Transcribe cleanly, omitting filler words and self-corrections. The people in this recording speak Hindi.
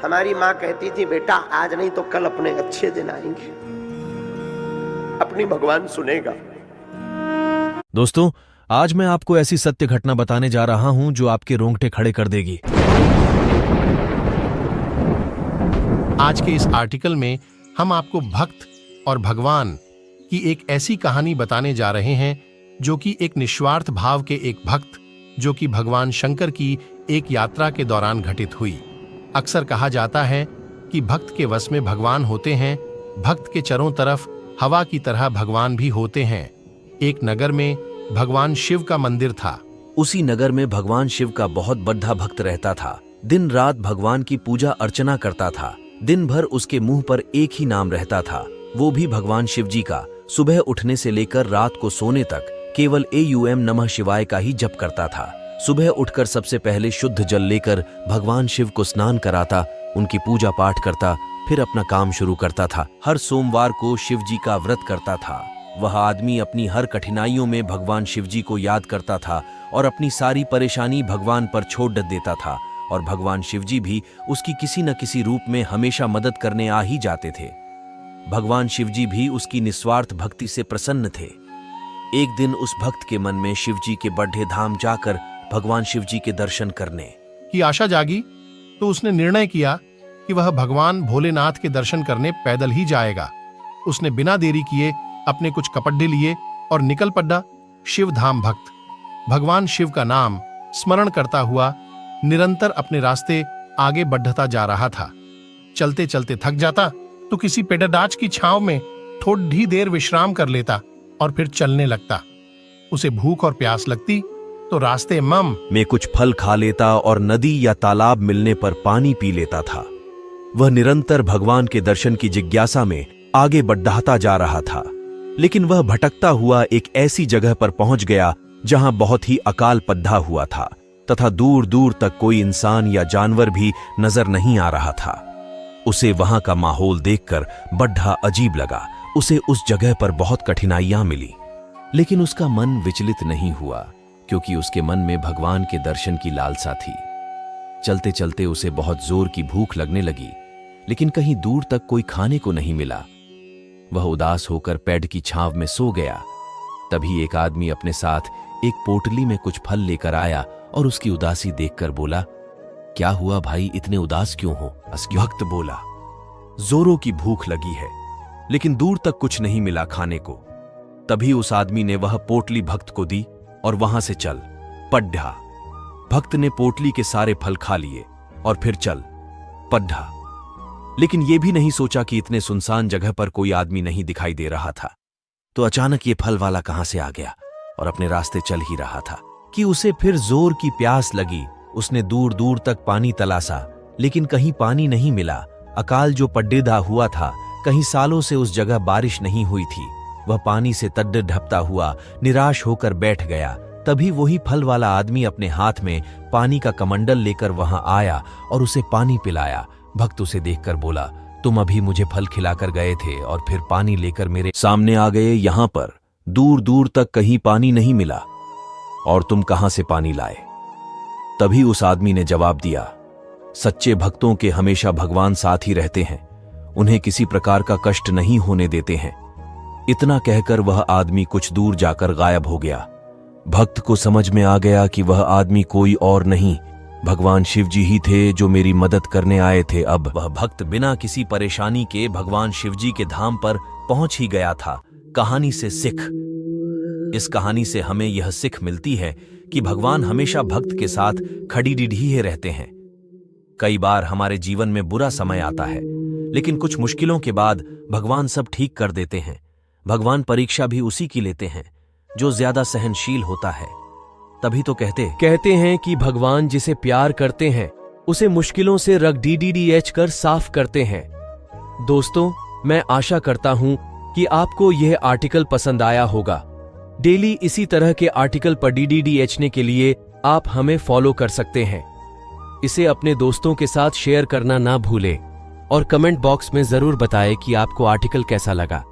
हमारी माँ कहती थी, बेटा आज नहीं तो कल अपने अच्छे दिन आएंगे, अपनी भगवान सुनेगा। दोस्तों, आज मैं आपको ऐसी सत्य घटना बताने जा रहा हूं जो आपके रोंगटे खड़े कर देगी। आज के इस आर्टिकल में हम आपको भक्त और भगवान की एक ऐसी कहानी बताने जा रहे हैं जो कि एक निस्वार्थ भाव के एक भक्त जो कि भगवान शंकर की एक यात्रा के दौरान घटित हुई। अक्सर कहा जाता है कि भक्त के वश में भगवान होते हैं, भक्त के चारों तरफ हवा की तरह भगवान भी होते हैं। एक नगर में भगवान शिव का मंदिर था। उसी नगर में भगवान शिव का बहुत बड़ा भक्त रहता था। दिन रात भगवान की पूजा अर्चना करता था। दिन भर उसके मुंह पर एक ही नाम रहता था, वो भी भगवान शिव जी का। सुबह उठने से लेकर रात को सोने तक केवल AUM नमः शिवाय का ही जप करता था। सुबह उठकर सबसे पहले शुद्ध जल लेकर भगवान शिव को स्नान कराता, उनकी पूजा पाठ करता, फिर अपना काम शुरू करता था। हर सोमवार को शिव जी का व्रत करता था। वह आदमी अपनी हर कठिनाइयों में भगवान शिव जी को याद करता था और अपनी सारी परेशानी भगवान पर छोड़ देता था, और भगवान शिव जी भी उसकी किसी न किसी रूप में हमेशा मदद करने आ ही जाते थे। भगवान शिव जी भी उसकी निस्वार्थ भक्ति से प्रसन्न थे। एक दिन उस भक्त के मन में शिव जी के बड़े धाम जाकर भगवान शिव जी के दर्शन करने की आशा जागी, तो उसने निर्णय किया कि वह भगवान भोलेनाथ के दर्शन करने पैदल ही जाएगा। उसने बिना देरी किए अपने कुछ कपड़े लिए और निकल पड़ा शिव धाम। भक्त भगवान शिव का नाम स्मरण करता हुआ निरंतर अपने रास्ते आगे बढ़ता जा रहा था। चलते चलते थक जाता तो किसी पेड़डाच की छांव में थोड़ी देर विश्राम कर लेता और फिर चलने लगता। उसे भूख और प्यास लगती तो रास्ते में कुछ फल खा लेता और नदी या तालाब मिलने पर पानी पी लेता था। वह निरंतर भगवान के दर्शन की जिज्ञासा में आगे बढ़ता जा रहा था, लेकिन वह भटकता हुआ एक ऐसी जगह पर पहुंच गया जहां बहुत ही अकाल पद्धा हुआ था तथा दूर दूर तक कोई इंसान या जानवर भी नजर नहीं आ रहा था। उसे वहां का माहौल देखकर बड़ा अजीब लगा। उसे उस जगह पर बहुत कठिनाइयां मिली, लेकिन उसका मन विचलित नहीं हुआ, क्योंकि उसके मन में भगवान के दर्शन की लालसा थी। चलते चलते उसे बहुत जोर की भूख लगने लगी, लेकिन कहीं दूर तक कोई खाने को नहीं मिला। वह उदास होकर पेड़ की छांव में सो गया। तभी एक आदमी अपने साथ एक पोटली में कुछ फल लेकर आया और उसकी उदासी देखकर बोला, क्या हुआ भाई, इतने उदास क्यों हो? भक्त बोला, जोरों की भूख लगी है, लेकिन दूर तक कुछ नहीं मिला खाने को। तभी उस आदमी ने वह पोटली भक्त को दी और वहां से चल पढ़ा। भक्त ने पोटली के सारे फल खा लिए और फिर चल पढ़ा, लेकिन यह भी नहीं सोचा कि इतने सुनसान जगह पर कोई आदमी नहीं दिखाई दे रहा था। तो अचानक ये फल वाला कहां से आ गया और अपने रास्ते चल ही रहा था कि उसे फिर जोर की प्यास लगी। उसने दूर दूर तक पानी तलाशा, लेकिन कहीं पानी नहीं मिला। अकाल जो पड्डेदा हुआ था, कहीं सालों से उस जगह बारिश नहीं हुई थी। वह पानी से तड्ड ढपता हुआ निराश होकर बैठ गया। तभी वही फल वाला आदमी अपने हाथ में पानी का कमंडल लेकर वहां आया और उसे पानी पिलाया। भक्त उसे देखकर बोला, तुम अभी मुझे फल खिलाकर गए थे और फिर पानी लेकर मेरे सामने आ गए। यहां पर दूर दूर तक कहीं पानी नहीं मिला और तुम कहां से पानी लाए? तभी उस आदमी ने जवाब दिया, सच्चे भक्तों के हमेशा भगवान साथ ही रहते हैं, उन्हें किसी प्रकार का कष्ट नहीं होने देते हैं। इतना कहकर वह आदमी कुछ दूर जाकर गायब हो गया। भक्त को समझ में आ गया कि वह आदमी कोई और नहीं, भगवान शिव जी ही थे जो मेरी मदद करने आए थे। अब वह भक्त बिना किसी परेशानी के भगवान शिव जी के धाम पर पहुंच ही गया था। कहानी से सिख, इस कहानी से हमें यह सिख मिलती है कि भगवान हमेशा भक्त के साथ खड़ी डीढ़ी रहते हैं। कई बार हमारे जीवन में बुरा समय आता है, लेकिन कुछ मुश्किलों के बाद भगवान सब ठीक कर देते हैं। भगवान परीक्षा भी उसी की लेते हैं जो ज्यादा सहनशील होता है। तभी तो कहते हैं कि भगवान जिसे प्यार करते हैं उसे मुश्किलों से रग DDDH कर साफ करते हैं। दोस्तों, मैं आशा करता हूं कि आपको यह आर्टिकल पसंद आया होगा। डेली इसी तरह के आर्टिकल पर DDDHने के लिए आप हमें फॉलो कर सकते हैं। इसे अपने दोस्तों के साथ शेयर करना ना भूलें और कमेंट बॉक्स में जरूर बताएं कि आपको आर्टिकल कैसा लगा।